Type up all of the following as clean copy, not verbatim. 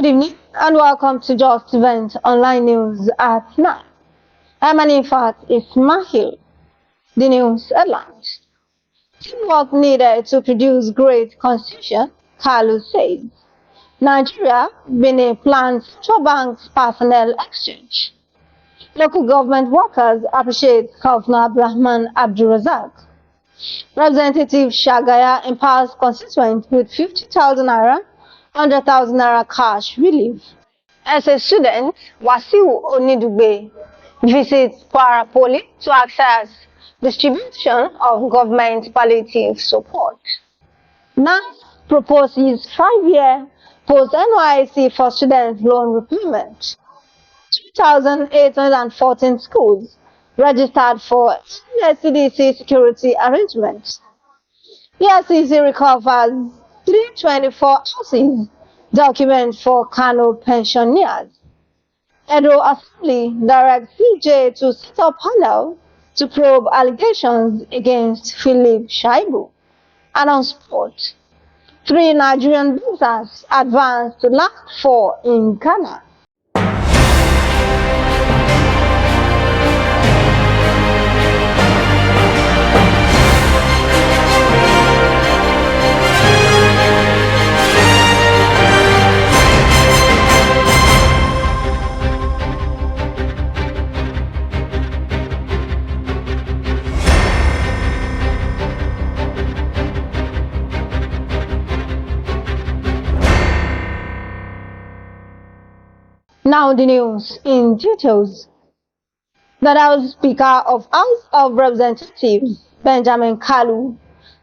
Good evening and welcome to Justeventonline News at 9. I'm Anifat Ismail. The news headlines. Teamwork needed to produce great constitution, Kalu says. Nigeria, Benin plans central bank's personnel exchange. Local government workers appreciate Govt AbdulRazaq. Representative Shagaya empowers constituents with 50,000 naira, 100,000 naira cash relief. As a student, Wasiu Onidugbe visits Kwara Poly to access distribution of government palliative support. NANS proposes 5-year post-NYSC for student loan repayment. 2,814 schools registered for NSCDC security arrangements. EFCC recovers 324 houses, document for Kano pensioners. Edo Assembly directs CJ to set up panel to probe allegations against Philip Shaibu. And on sport, 3 Nigerian visas advance to last 4 in Ghana. Now the news in details. The House Speaker of House of Representatives, Benjamin Kalu,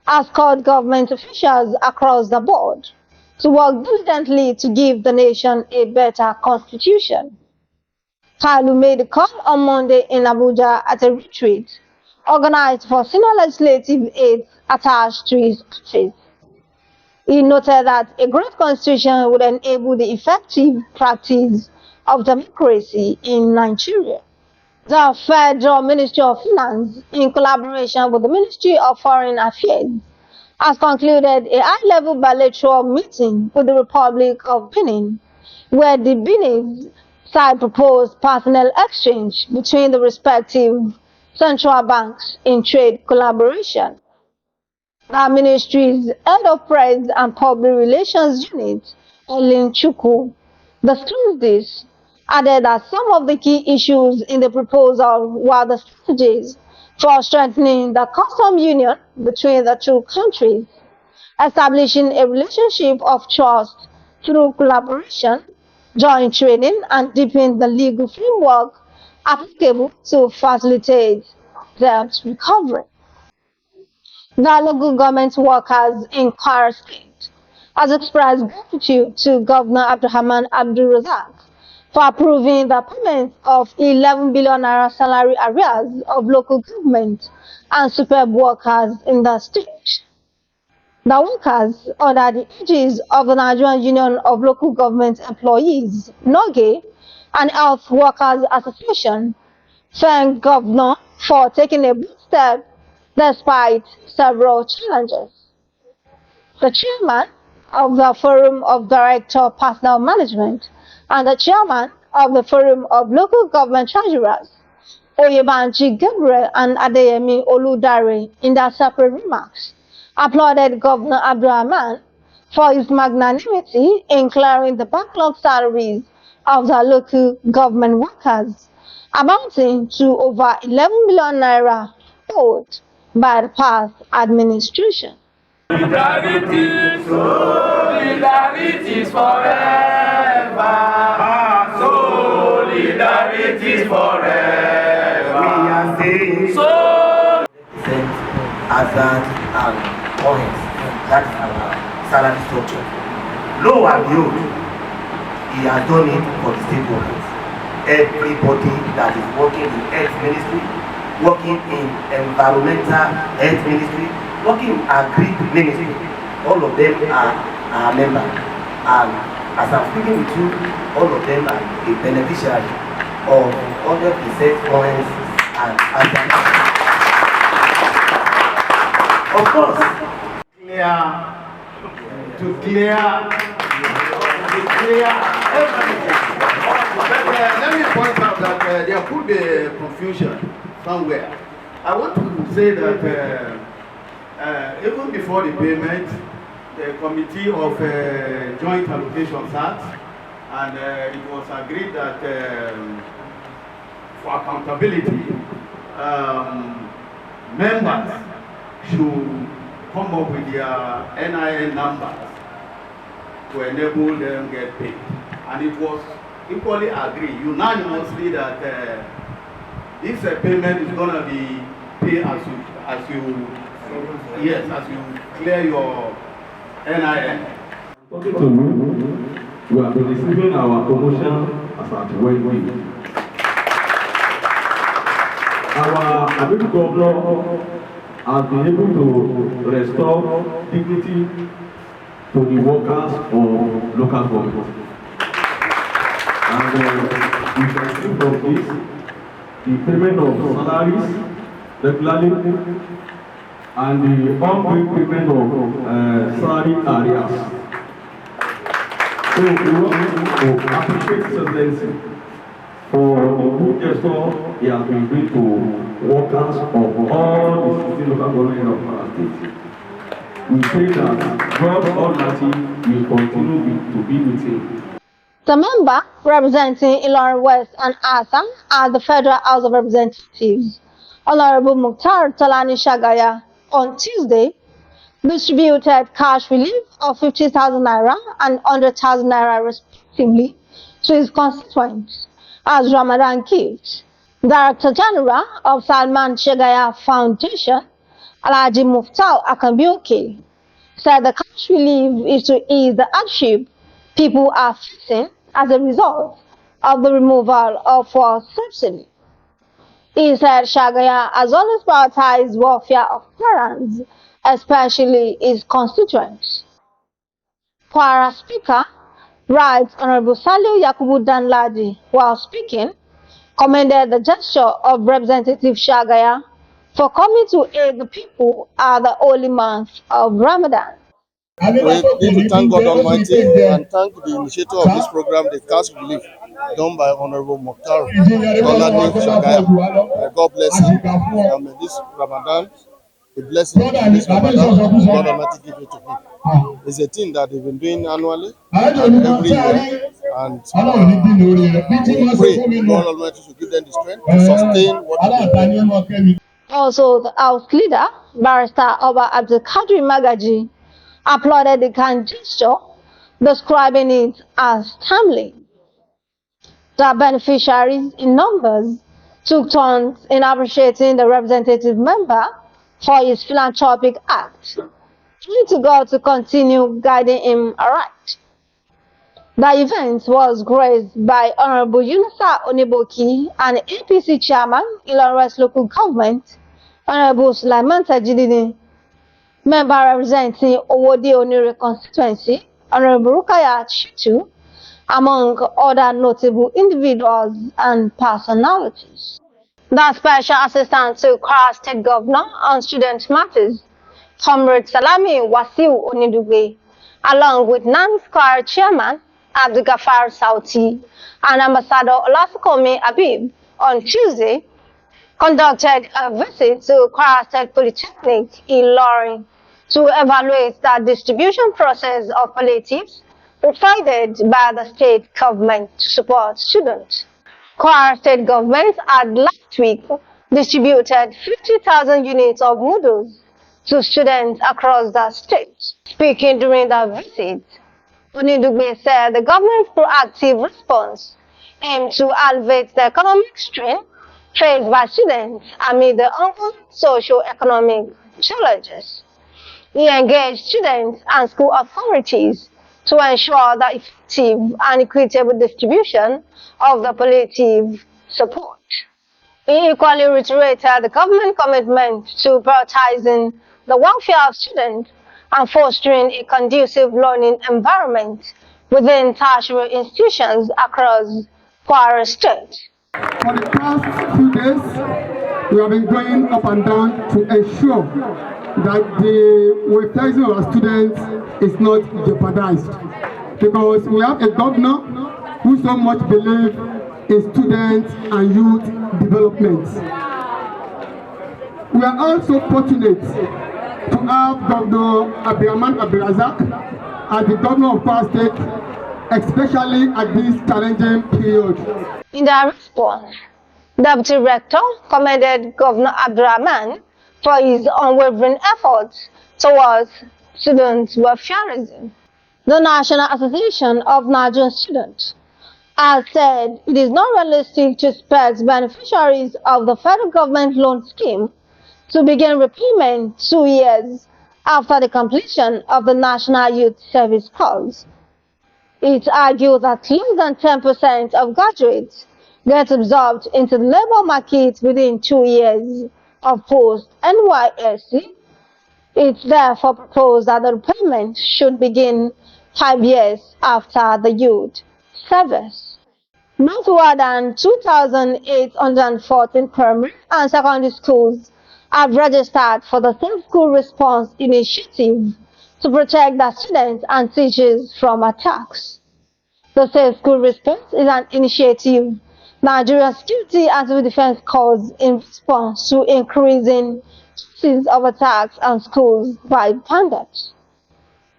has called government officials across the board to work diligently to give the nation a better constitution. Kalu made the call on Monday in Abuja at a retreat organized for senior legislative aides attached to his office. He noted that a great constitution would enable the effective practice of democracy in Nigeria. The Federal Ministry of Finance, in collaboration with the Ministry of Foreign Affairs, has concluded a high-level bilateral meeting with the Republic of Benin, where the Benin side proposed personnel exchange between the respective central banks in trade collaboration. The ministry's head of press and public relations unit, Elin Chukwu, disclosed this, added that some of the key issues in the proposal were the strategies for strengthening the custom union between the two countries, establishing a relationship of trust through collaboration, joint training, and deepening the legal framework applicable to facilitate debt recovery. The local government workers in Kwara State has expressed gratitude to Governor AbdulRazaq for approving the payment of 11 billion naira salary arrears of local government and superb workers in the state. The workers, under the aegis of the Nigerian Union of Local Government Employees, NOGE, and Health Workers Association, thank Governor for taking a big step despite several challenges. The chairman of the Forum of Director Personnel Management and the chairman of the Forum of Local Government Treasurers, Oyebanji Gabriel and Adeyemi Oludare, in their separate remarks, applauded Governor Abdulrahman for his magnanimity in clearing the backlog salaries of the local government workers, amounting to over 11 million naira owed by the past administration. Solidarity, solidarity is forever. Solidarity is forever. We are saying so. Hazard and points. That's our salary structure. Lo and behold, he has done it for the state workers. Everybody that is working in health ministry, working in environmental health ministry, working in agri ministry, all of them are our members. And as I'm speaking with you, all of them are a beneficiary of 100% points and hazard. Of course, to clear Let me point out that there could be confusion somewhere. I want to say that even before the payment, the committee of joint allocation sat, and it was agreed that for accountability, members should come up with their NIN numbers to enable them get paid. And it was equally agreed unanimously that this payment is going to be paid as you clear your NIN. Okay, to you, we have been receiving our promotion as at Wednesday. Our ability governor has been able to restore dignity to the workers of local government. And we can see from this the payment of salaries regularly and the ongoing payment of salary arrears. So we want to appreciate Excellency for the good gesture he has been doing to workers of all the 16 local government of our state. We pray that God Almighty will continue to be with him. The member representing Ilorin West and Assam at the Federal House of Representatives, Honorable Mukhtar Talani Shagaya, on Tuesday, distributed cash relief of 50,000 naira and 100,000 naira respectively to his constituents as Ramadan gift. Director General of Salman Shagaya Foundation, Alhaji Muftal Akambioke, said the cash relief is to ease the hardship people are facing as a result of the removal of fuel subsidy. He said Shagaya has always prioritized welfare of parents, especially his constituents. Kwara Speaker, Right Honorable Saliu Yakubu Danladi, while speaking, commended the gesture of Representative Shagaya for coming to aid the people at the holy month of Ramadan. We need to thank God Almighty and thank the initiator of this program, the cash relief done by Honorable Mukhtar Talani Shagaya. God bless him. And may this Ramadan, the blessing of this Ramadan, God Almighty give it to him. It's a thing that they've been doing annually and every year. And we pray God Almighty should give them the strength to sustain what they do. Also, the House leader, Barrister Oba Abdulkadir Magaji, applauded the kind gesture, describing it as timely. The beneficiaries in numbers took turns in appreciating the representative member for his philanthropic act, praying to God to continue guiding him aright. The event was graced by Honorable Yunusa Oniboki and APC Chairman, Ilorin West Local Government, Honorable Sulaiman Tajidini, member representing Owode Onire constituency, Honorable Rukayat Shitu, among other notable individuals and personalities. The Special Assistant to Kwara State Governor on Student Matters, Comrade Salami Wasiu Onidugbe, along with NANS Kwara Chairman Abdulgafar Sauti and Ambassador Olafukomi Abib, on Tuesday, conducted a visit to Kwara State Polytechnic Ilorin to evaluate the distribution process of palliatives provided by the state government to support students. Kwara State government had last week distributed 50,000 units of noodles to students across the state. Speaking during the visit, Onidugbe said the government's proactive response aimed to alleviate the economic strain faced by students amid the ongoing socio-economic challenges. He engaged students and school authorities to ensure the effective and equitable distribution of the palliative support. He equally reiterated the government commitment to prioritizing the welfare of students and fostering a conducive learning environment within tertiary institutions across Kwara State. For the past few days, we have been going up and down to ensure that the welfare of our students is not jeopardized. Because we have a governor who so much believe in student and youth development. We are also fortunate to have Gov AbdulRazaq as the governor of Kwara State, especially at this challenging period. In their response, Deputy Rector commended Governor Abdulrahman for his unwavering efforts towards student welfareism. The National Association of Nigerian Students has said it is not realistic to expect beneficiaries of the federal government loan scheme to begin repayment 2 years after the completion of the National Youth Service course. It argues that less than 10% of graduates get absorbed into the labor market within 2 years of post-NYSC. It therefore proposed that the repayment should begin 5 years after the youth service. Not more than 2,814 primary and secondary schools have registered for the Safe School Response Initiative to protect their students and teachers from attacks. The Safe School Response is an initiative Nigerian Security and Civil Defense calls in response to increasing cases of attacks on schools by bandits.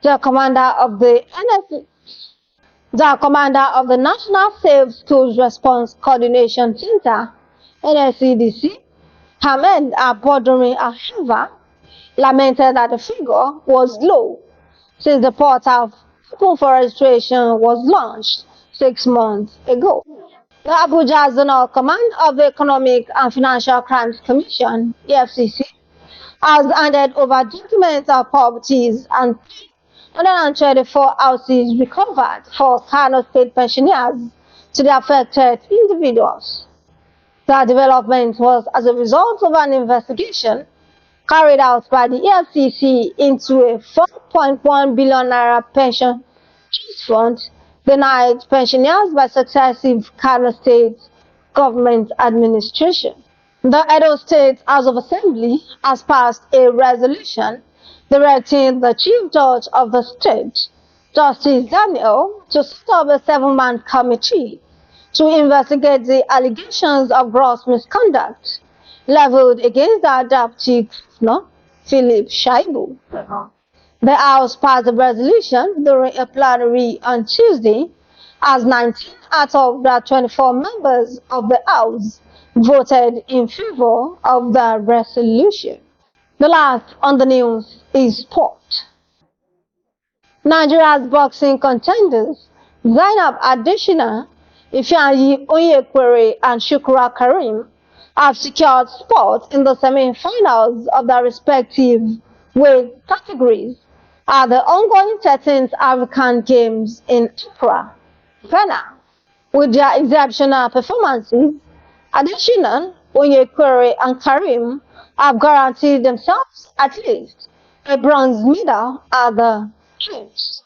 The commander of the National Safe Schools Response Coordination Center, NSCDC, Ahmed Aboduri Aheva, lamented that the figure was low since the portal open for registration was launched 6 months ago. The Abuja Zonal Command of the Economic and Financial Crimes Commission, EFCC, has handed over documents of properties and 124 houses recovered for Kano State pensioners to the affected individuals. The development was as a result of an investigation carried out by the EFCC into a 4.1 billion naira pension trust fund denied pensioners by successive Kano State government administration. The Edo State House of Assembly has passed a resolution directing the Chief Judge of the state, Justice Daniel, to set up a 7-man committee to investigate the allegations of gross misconduct leveled against the Deputy Governor, Philip Shaibu. The House passed a resolution during a plenary on Tuesday as 19 out of the 24 members of the House voted in favor of the resolution. The last on the news is sport. Nigeria's boxing contenders Zainab Adesina, Ifeanyi Onyekwere and Shukura Karim have secured spots in the semi-finals of their respective weight categories at the ongoing 13th African Games in Accra, Ghana. With their exceptional performances, Adesina, Onyekwere and Karim have guaranteed themselves at least a bronze medal at the Games.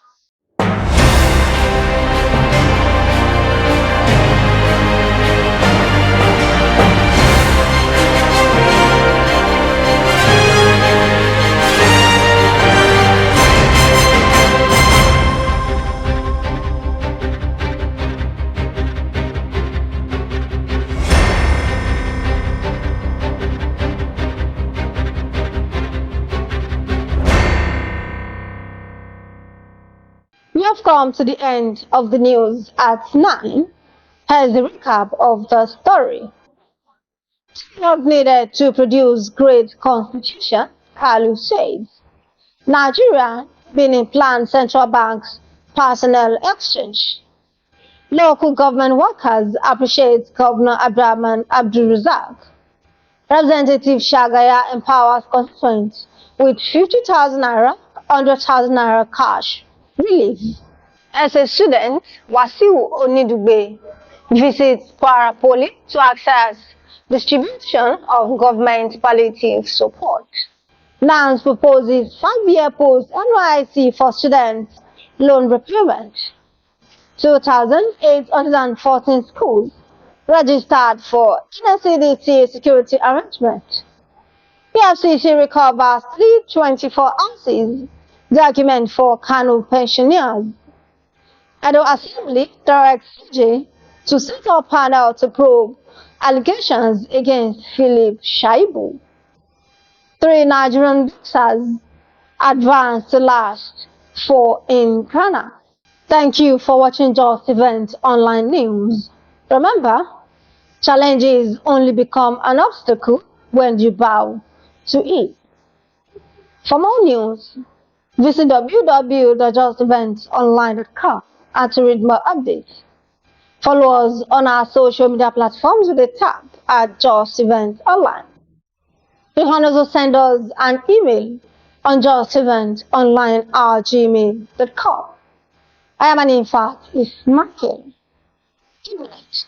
We have come to the end of the news at 9. Here's the recap of the story. Not needed to produce great constitution, Kalu says. Nigeria, Benin planned central bank's personnel exchange. Local government workers appreciate Governor AbdulRazaq. Representative Shagaya empowers constituents with 50,000 naira, 100,000 naira cash relief. As a student, Wasiu Onidugbe visits Kwara Poly to access distribution of government palliative support. NANS proposes 5-year post-NYSC for students loan repayment. 2,814 schools registered for NSCDC security arrangement. EFCC recovers 324 ounces document for Kano pensioners. Edo Assembly directs CJ to set up a panel to probe allegations against Philip Shaibu. Three Nigerian boxers advance to last 4 in Kano. Thank you for watching Justeventonline News. Remember, challenges only become an obstacle when you bow to it. For more news, visit www.justeventonline.com and to read more updates. Follow us on our social media platforms with a tab at Justeventonline. You can also send us an email on justeventonline@gmail.com. I am an infant, is Michael. Good night.